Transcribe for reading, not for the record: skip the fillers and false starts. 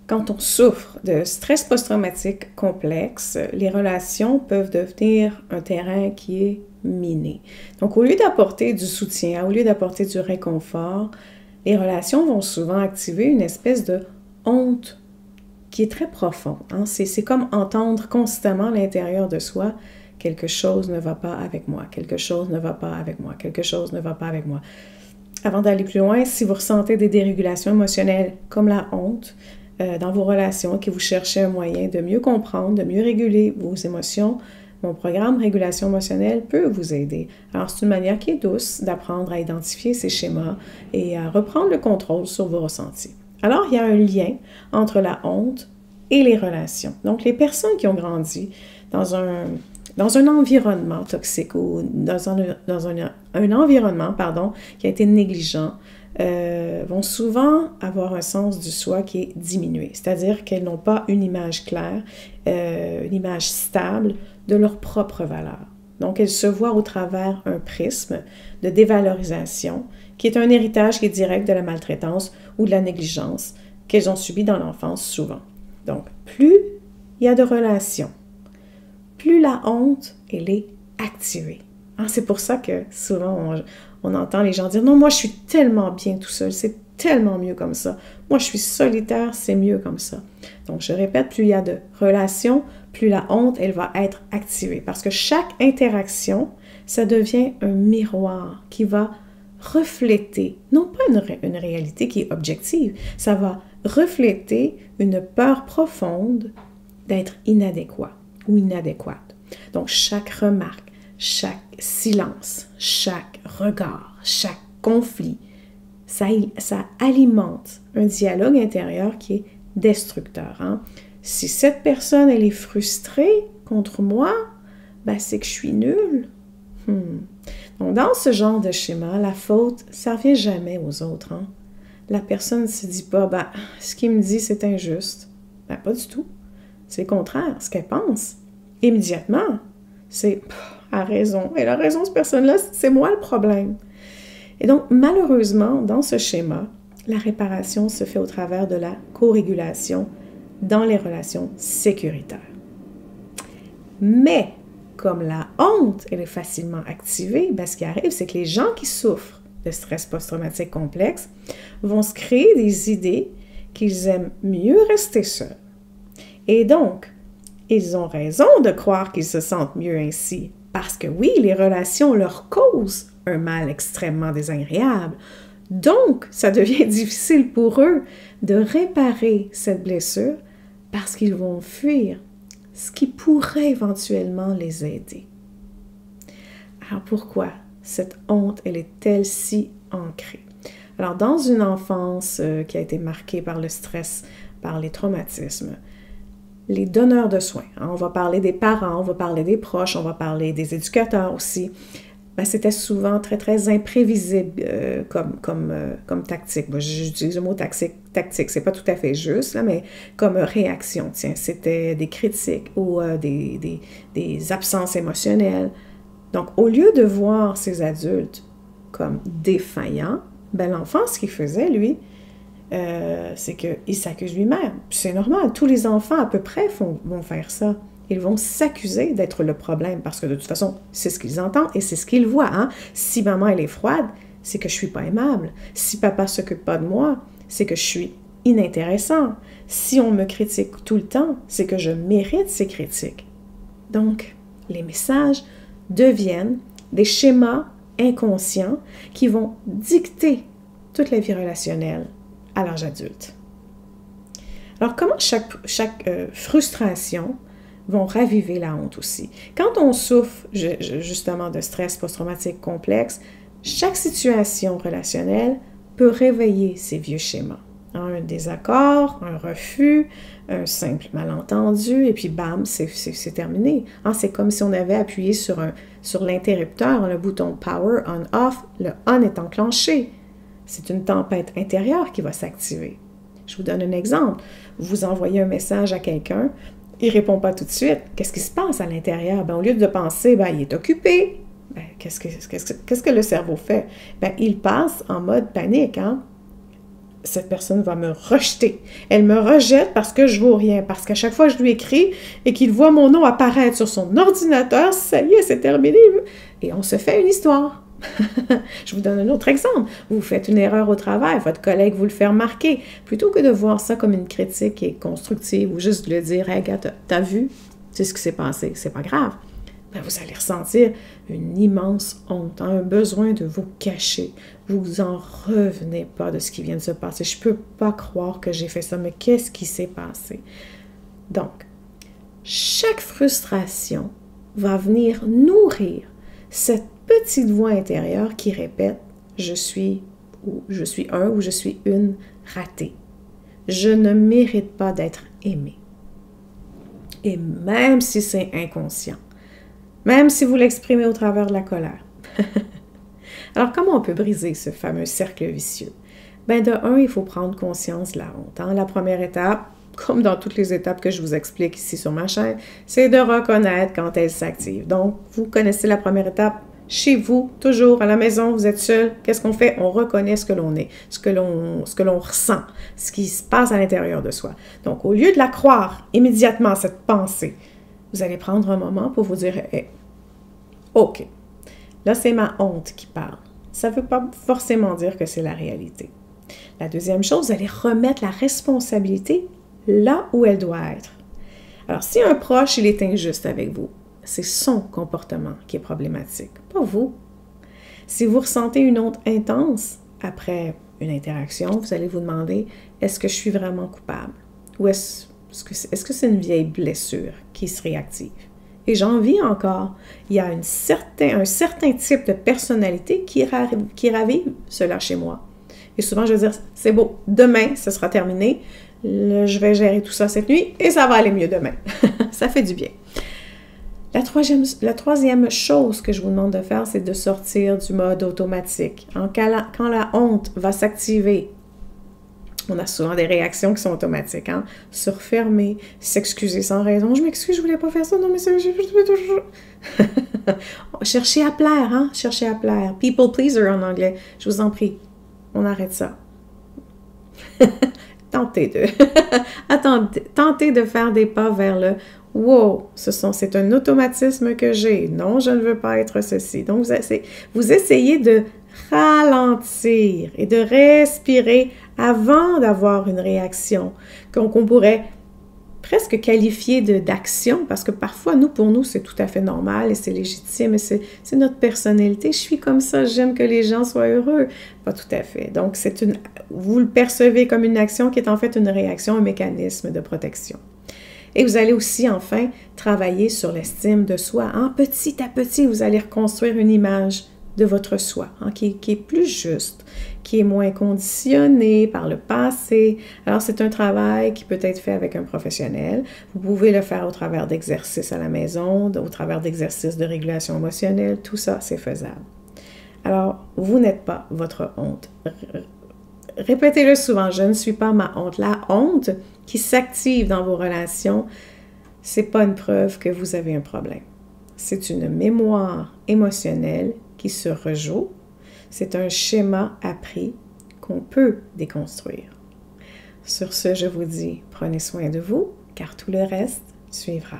Quand on souffre de stress post-traumatique complexe, les relations peuvent devenir un terrain qui est miné. Donc, au lieu d'apporter du soutien, au lieu d'apporter du réconfort, les relations vont souvent activer une espèce de honte qui est très profonde. Hein? C'est comme entendre constamment à l'intérieur de soi « quelque chose ne va pas avec moi, quelque chose ne va pas avec moi, quelque chose ne va pas avec moi ». Avant d'aller plus loin, si vous ressentez des dérégulations émotionnelles comme la honte dans vos relations, que vous cherchez un moyen de mieux comprendre, de mieux réguler vos émotions, mon programme Régulation émotionnelle peut vous aider. Alors, c'est une manière qui est douce d'apprendre à identifier ces schémas et à reprendre le contrôle sur vos ressentis. Alors, il y a un lien entre la honte et les relations. Donc, les personnes qui ont grandi dans un environnement toxique ou dans un environnement, qui a été négligent, vont souvent avoir un sens du soi qui est diminué. C'est-à-dire qu'elles n'ont pas une image claire, une image stable de leur propre valeur. Donc, elles se voient au travers un prisme de dévalorisation qui est un héritage qui est direct de la maltraitance ou de la négligence qu'elles ont subi dans l'enfance souvent. Donc, plus il y a de relations, plus la honte, elle est activée. Hein, c'est pour ça que souvent, on entend les gens dire « Non, moi, je suis tellement bien tout seul, c'est tellement mieux comme ça. Moi, je suis solitaire, c'est mieux comme ça. » Donc, je répète, plus il y a de relations, plus la honte, elle va être activée. Parce que chaque interaction, ça devient un miroir qui va refléter, non pas une réalité qui est objective, ça va refléter une peur profonde d'être inadéquat ou inadéquate. Donc, chaque remarque, chaque silence, chaque regard, chaque conflit, ça alimente un dialogue intérieur qui est destructeur. Hein? Si cette personne, elle est frustrée contre moi, ben c'est que je suis nulle. Donc, dans ce genre de schéma, la faute, ça ne revient jamais aux autres. Hein? La personne ne se dit pas, ben, ce qu'il me dit, c'est injuste. Ben, pas du tout. C'est le contraire. Ce qu'elle pense, immédiatement, c'est, elle a raison. Elle a raison, cette personne-là, c'est moi le problème. Et donc, malheureusement, dans ce schéma, la réparation se fait au travers de la co-régulation dans les relations sécuritaires. Mais, comme la honte, elle est facilement activée, ben, ce qui arrive, c'est que les gens qui souffrent de stress post-traumatique complexe vont se créer des idées qu'ils aiment mieux rester seuls. Et donc, ils ont raison de croire qu'ils se sentent mieux ainsi, parce que oui, les relations leur causent un mal extrêmement désagréable. Donc, ça devient difficile pour eux de réparer cette blessure parce qu'ils vont fuir ce qui pourrait éventuellement les aider. Alors pourquoi cette honte, elle est-elle si ancrée? Alors, dans une enfance qui a été marquée par le stress, par les traumatismes, les donneurs de soins, hein, on va parler des parents, on va parler des proches, on va parler des éducateurs aussi, ben, c'était souvent très, très imprévisible comme tactique. Bon, j'utilise le mot tactique, c'est pas tout à fait juste, là, mais comme réaction, tiens, c'était des critiques ou des absences émotionnelles. Donc, au lieu de voir ces adultes comme défaillants, ben, l'enfant, ce qu'il faisait, lui, c'est qu'il s'accuse lui-même. C'est normal, tous les enfants à peu près vont faire ça. Ils vont s'accuser d'être le problème parce que de toute façon, c'est ce qu'ils entendent et c'est ce qu'ils voient. Hein? Si maman elle est froide, c'est que je suis pas aimable. Si papa s'occupe pas de moi, c'est que je suis inintéressant. Si on me critique tout le temps, c'est que je mérite ces critiques. Donc, les messages deviennent des schémas inconscients qui vont dicter toute la vie relationnelle à l'âge adulte. Alors, comment chaque frustration vont raviver la honte aussi? Quand on souffre justement de stress post-traumatique complexe, chaque situation relationnelle peut réveiller ces vieux schémas. Un désaccord, un refus, un simple malentendu, et puis bam, c'est terminé. C'est comme si on avait appuyé sur l'interrupteur, le bouton Power On-Off, le On est enclenché. C'est une tempête intérieure qui va s'activer. Je vous donne un exemple. Vous envoyez un message à quelqu'un, il ne répond pas tout de suite. Qu'est-ce qui se passe à l'intérieur? Ben, au lieu de penser, ben, il est occupé. Ben, qu'est-ce que le cerveau fait? Ben, il passe en mode panique. Hein? cette personne va me rejeter. Elle me rejette parce que je vaux rien, parce qu'à chaque fois que je lui écris et qu'il voit mon nom apparaître sur son ordinateur, ça y est, c'est terminé. Et on se fait une histoire. Je vous donne un autre exemple. Vous faites une erreur au travail, votre collègue vous le fait remarquer. Plutôt que de voir ça comme une critique et constructive ou juste de le dire, hey, gars, t'as vu? C'est ce qui s'est passé, c'est pas grave. Ben, vous allez ressentir une immense honte, un besoin de vous cacher. Vous en revenez pas de ce qui vient de se passer. Je peux pas croire que j'ai fait ça, mais qu'est-ce qui s'est passé? Donc, chaque frustration va venir nourrir cette petite voix intérieure qui répète « je suis un ou je suis une ratée. Je ne mérite pas d'être aimé. » Et même si c'est inconscient, même si vous l'exprimez au travers de la colère. Alors, comment on peut briser ce fameux cercle vicieux? Bien, de un, il faut prendre conscience de la honte. Hein? La première étape, comme dans toutes les étapes que je vous explique ici sur ma chaîne, c'est de reconnaître quand elle s'active. Donc, vous connaissez la première étape. Chez vous, toujours à la maison, vous êtes seul. Qu'est-ce qu'on fait? On reconnaît ce que l'on est, ce que l'on ressent, ce qui se passe à l'intérieur de soi. Donc, au lieu de la croire immédiatement, cette pensée, vous allez prendre un moment pour vous dire hey, « OK, là, c'est ma honte qui parle. » Ça ne veut pas forcément dire que c'est la réalité. La deuxième chose, vous allez remettre la responsabilité là où elle doit être. Alors, si un proche, il est injuste avec vous, c'est son comportement qui est problématique, pas vous. Si vous ressentez une honte intense après une interaction, vous allez vous demander, est-ce que je suis vraiment coupable? Ou est-ce que c'est une vieille blessure qui se réactive? Et j'en vis encore. Il y a un certain type de personnalité qui ravive cela chez moi. Et souvent, je vais dire, c'est beau, demain, ce sera terminé. Je vais gérer tout ça cette nuit et ça va aller mieux demain. Ça fait du bien. La troisième chose que je vous demande de faire, c'est de sortir du mode automatique. Quand la honte va s'activer, on a souvent des réactions qui sont automatiques. Hein? Se refermer, s'excuser sans raison. Je m'excuse, je voulais pas faire ça. Non, mais c'est... Chercher à plaire, hein? Chercher à plaire. People pleaser en anglais. Je vous en prie, on arrête ça. Tentez de faire des pas vers le « Wow, c'est un automatisme que j'ai. Non, je ne veux pas être ceci. » Donc, vous essayez de ralentir et de respirer avant d'avoir une réaction qu'on pourrait presque qualifier d'action, parce que parfois, pour nous, c'est tout à fait normal et c'est légitime et c'est notre personnalité. Je suis comme ça, j'aime que les gens soient heureux. Pas tout à fait. Donc, vous le percevez comme une action qui est en fait une réaction, un mécanisme de protection. Et vous allez aussi, enfin, travailler sur l'estime de soi. Hein? Petit à petit, vous allez reconstruire une image de votre soi, hein, qui est plus juste, qui est moins conditionné par le passé. Alors, c'est un travail qui peut être fait avec un professionnel. Vous pouvez le faire au travers d'exercices à la maison, au travers d'exercices de régulation émotionnelle. Tout ça, c'est faisable. Alors, vous n'êtes pas votre honte. Répétez-le souvent, je ne suis pas ma honte. La honte qui s'active dans vos relations, c'est pas une preuve que vous avez un problème. C'est une mémoire émotionnelle qui se rejoue. C'est un schéma appris qu'on peut déconstruire. Sur ce, je vous dis, prenez soin de vous, car tout le reste suivra.